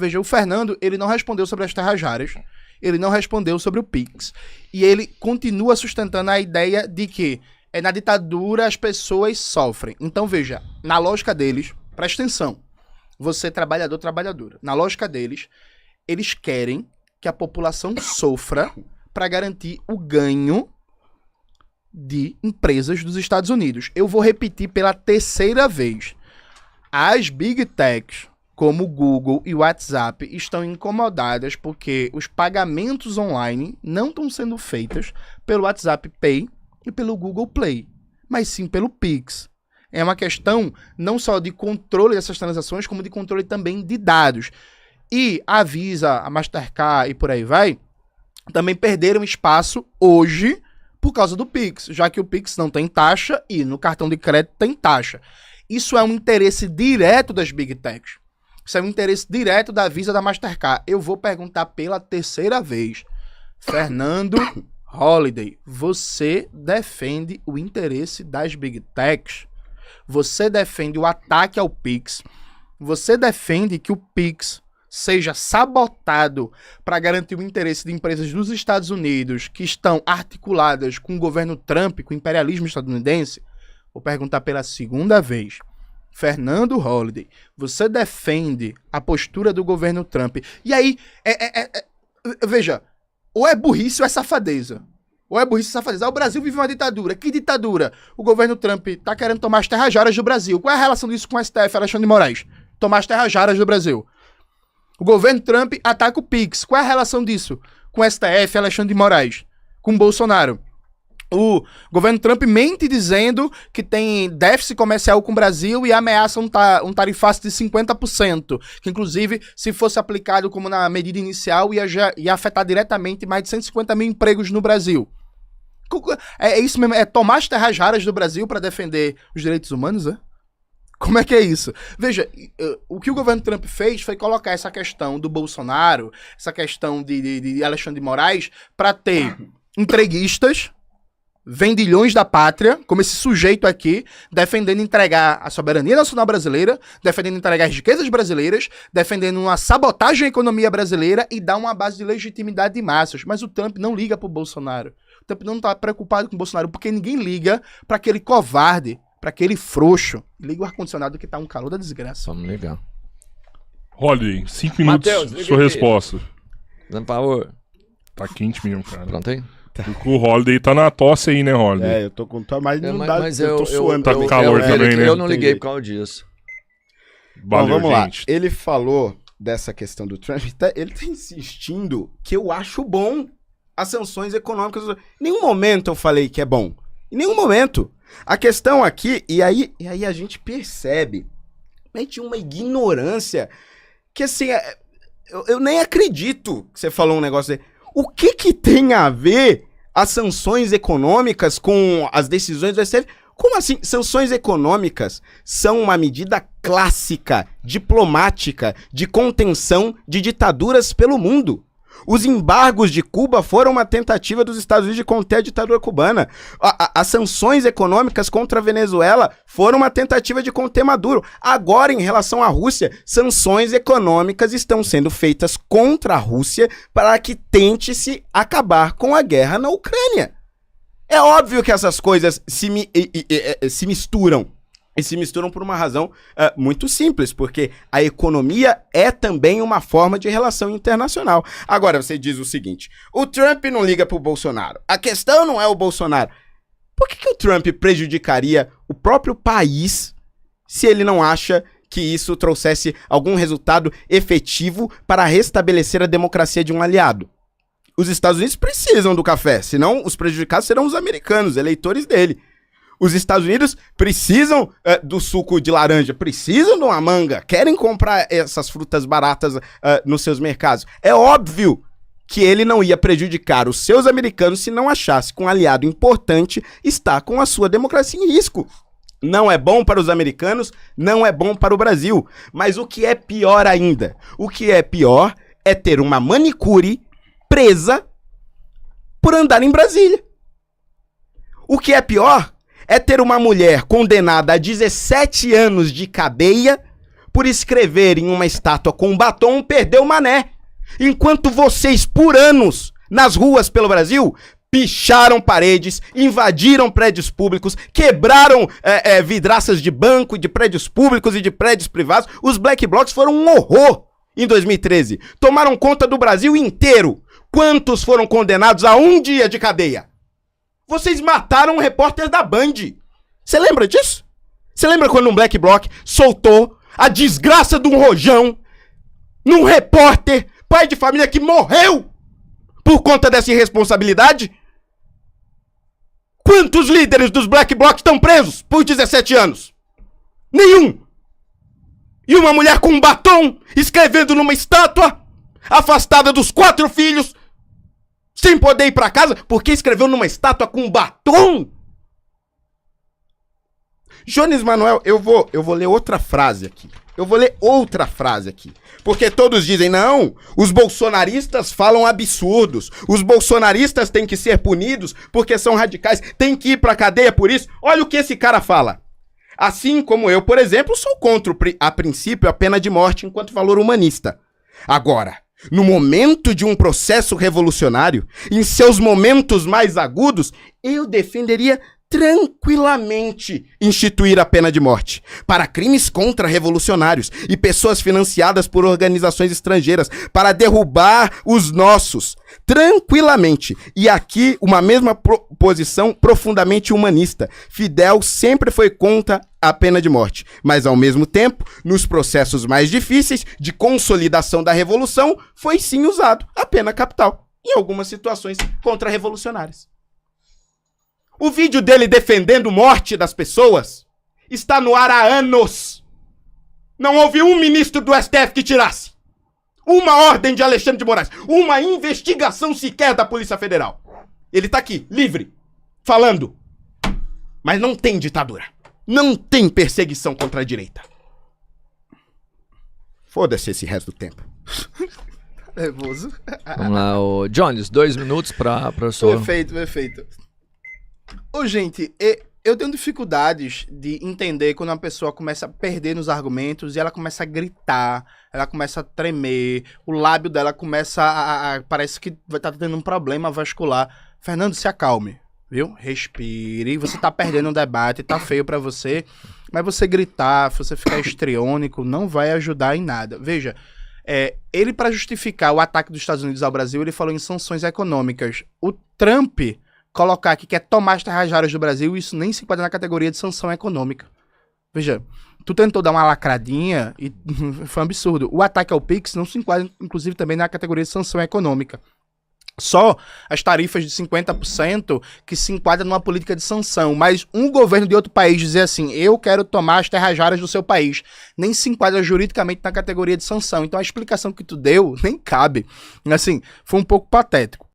Veja, o Fernando, ele não respondeu sobre as terras raras, ele não respondeu sobre o Pix, e ele continua sustentando a ideia de que na ditadura as pessoas sofrem. Então, veja, na lógica deles, presta atenção, você trabalhador, trabalhadora, na lógica deles, eles querem que a população sofra para garantir o ganho de empresas dos Estados Unidos. Eu vou repetir pela terceira vez. As Big Techs, como o Google e o WhatsApp, estão incomodadas porque os pagamentos online não estão sendo feitos pelo WhatsApp Pay e pelo Google Play, mas sim pelo Pix. É uma questão não só de controle dessas transações, como de controle também de dados. E a Visa, a Mastercard e por aí vai, também perderam espaço hoje por causa do Pix, já que o Pix não tem taxa e no cartão de crédito tem taxa. Isso é um interesse direto das Big Techs. Isso é um interesse direto da Visa, da Mastercard. Eu vou perguntar pela terceira vez. Fernando Holliday, você defende o interesse das Big Techs? Você defende o ataque ao Pix? Você defende que o Pix seja sabotado para garantir o interesse de empresas dos Estados Unidos que estão articuladas com o governo Trump, com o imperialismo estadunidense? Vou perguntar pela segunda vez. Fernando Holliday, você defende a postura do governo Trump? E aí, veja, ou é burrice ou é safadeza. Ou é burrice ou safadeza. O Brasil vive uma ditadura. Que ditadura? O governo Trump tá querendo tomar as terras raras do Brasil. Qual é a relação disso com o STF, Alexandre de Moraes? Tomar as terras raras do Brasil. O governo Trump ataca o Pix. Qual é a relação disso com o STF, Alexandre de Moraes? Com o Bolsonaro? O governo Trump mente dizendo que tem déficit comercial com o Brasil e ameaça um tarifaço de 50%, que inclusive, se fosse aplicado como na medida inicial, ia afetar diretamente mais de 150 mil empregos no Brasil. É isso mesmo? É tomar as terras raras do Brasil para defender os direitos humanos, né? Como é que é isso? Veja, o que o governo Trump fez foi colocar essa questão do Bolsonaro, essa questão de Alexandre de Moraes, para ter entreguistas, vendilhões da pátria, como esse sujeito aqui, defendendo entregar a soberania nacional brasileira, defendendo entregar as riquezas brasileiras, defendendo uma sabotagem à economia brasileira e dar uma base de legitimidade de massas. Mas o Trump não liga pro Bolsonaro. O Trump não tá preocupado com o Bolsonaro, porque ninguém liga para aquele covarde, para aquele frouxo. Liga o ar-condicionado que tá um calor da desgraça. Vamos ligar. Holliday, 5 minutos, Mateus, sua resposta. Por favor. Tá quente mesmo, cara. Pronto aí? O Holliday tá na tosse aí, né, Holliday? Eu tô com tosse, mas não dá, mas eu tô suando. Tá com calor também, né? Eu não liguei por causa disso. Valeu, Bom, vamos gente. lá. Ele falou dessa questão do Trump, ele tá insistindo que eu acho bom as sanções econômicas. Em nenhum momento eu falei que é bom. Em nenhum momento. A questão aqui, e aí a gente percebe, de uma ignorância que assim, eu nem acredito que você falou um negócio aí. O que tem a ver as sanções econômicas com as decisões do STF? Como assim? Sanções econômicas são uma medida clássica, diplomática, de contenção de ditaduras pelo mundo. Os embargos de Cuba foram uma tentativa dos Estados Unidos de conter a ditadura cubana. As sanções econômicas contra a Venezuela foram uma tentativa de conter Maduro. Agora, em relação à Rússia, sanções econômicas estão sendo feitas contra a Rússia para que tente-se acabar com a guerra na Ucrânia. É óbvio que essas coisas se misturam. E se misturam por uma razão muito simples, porque a economia é também uma forma de relação internacional. Agora, você diz o seguinte, o Trump não liga pro Bolsonaro, a questão não é o Bolsonaro. Por que o Trump prejudicaria o próprio país se ele não acha que isso trouxesse algum resultado efetivo para restabelecer a democracia de um aliado? Os Estados Unidos precisam do café, senão os prejudicados serão os americanos, eleitores dele. Os Estados Unidos precisam do suco de laranja, precisam de uma manga, querem comprar essas frutas baratas nos seus mercados. É óbvio que ele não ia prejudicar os seus americanos se não achasse que um aliado importante está com a sua democracia em risco. Não é bom para os americanos, não é bom para o Brasil. Mas o que é pior ainda? O que é pior é ter uma manicure presa por andar em Brasília. O que é pior é ter uma mulher condenada a 17 anos de cadeia por escrever em uma estátua com batom, perdeu o mané. Enquanto vocês, por anos, nas ruas pelo Brasil, picharam paredes, invadiram prédios públicos, quebraram vidraças de banco, de prédios públicos e de prédios privados, os Black Blocs foram um horror em 2013. Tomaram conta do Brasil inteiro. Quantos foram condenados a 1 dia de cadeia? Vocês mataram um repórter da Band. Você lembra disso? Você lembra quando um Black Bloc soltou a desgraça de um rojão num repórter, pai de família que morreu por conta dessa irresponsabilidade? Quantos líderes dos Black Blocs estão presos por 17 anos? Nenhum! E uma mulher com um batom, escrevendo numa estátua, afastada dos 4 filhos, sem poder ir pra casa, porque escreveu numa estátua com um batom? Jones Manuel, eu vou ler outra frase aqui. Porque todos dizem, não, os bolsonaristas falam absurdos. Os bolsonaristas têm que ser punidos porque são radicais. Tem que ir pra cadeia por isso. Olha o que esse cara fala. Assim como eu, por exemplo, sou contra, a princípio, a pena de morte enquanto valor humanista. Agora, no momento de um processo revolucionário, em seus momentos mais agudos, eu defenderia tranquilamente instituir a pena de morte para crimes contra-revolucionários e pessoas financiadas por organizações estrangeiras para derrubar os nossos, tranquilamente. E aqui uma mesma posição profundamente humanista. Fidel sempre foi contra a pena de morte, mas ao mesmo tempo, nos processos mais difíceis de consolidação da revolução, foi sim usado a pena capital em algumas situações contra-revolucionárias. O vídeo dele defendendo morte das pessoas está no ar há anos. Não houve um ministro do STF que tirasse uma ordem de Alexandre de Moraes, uma investigação sequer da Polícia Federal. Ele tá aqui, livre, falando. Mas não tem ditadura. Não tem perseguição contra a direita. Foda-se esse resto do tempo. Nervoso. Vamos lá, o Jones, 2 minutos pra sua... Perfeito. Ô, gente, eu tenho dificuldades de entender quando uma pessoa começa a perder nos argumentos e ela começa a gritar, ela começa a tremer, o lábio dela começa parece que vai estar tendo um problema vascular. Fernando, se acalme, viu? Respire, você tá perdendo um debate, tá feio pra você, mas você gritar, você ficar histriônico, não vai ajudar em nada. Veja, ele para justificar o ataque dos Estados Unidos ao Brasil, ele falou em sanções econômicas. O Trump colocar aqui que é tomar as terras raras do Brasil, isso nem se enquadra na categoria de sanção econômica. Veja, tu tentou dar uma lacradinha e foi um absurdo. O ataque ao Pix não se enquadra, inclusive, também na categoria de sanção econômica. Só as tarifas de 50% que se enquadram numa política de sanção. Mas um governo de outro país dizer assim, eu quero tomar as terras raras do seu país, nem se enquadra juridicamente na categoria de sanção. Então a explicação que tu deu nem cabe. Assim, foi um pouco patético.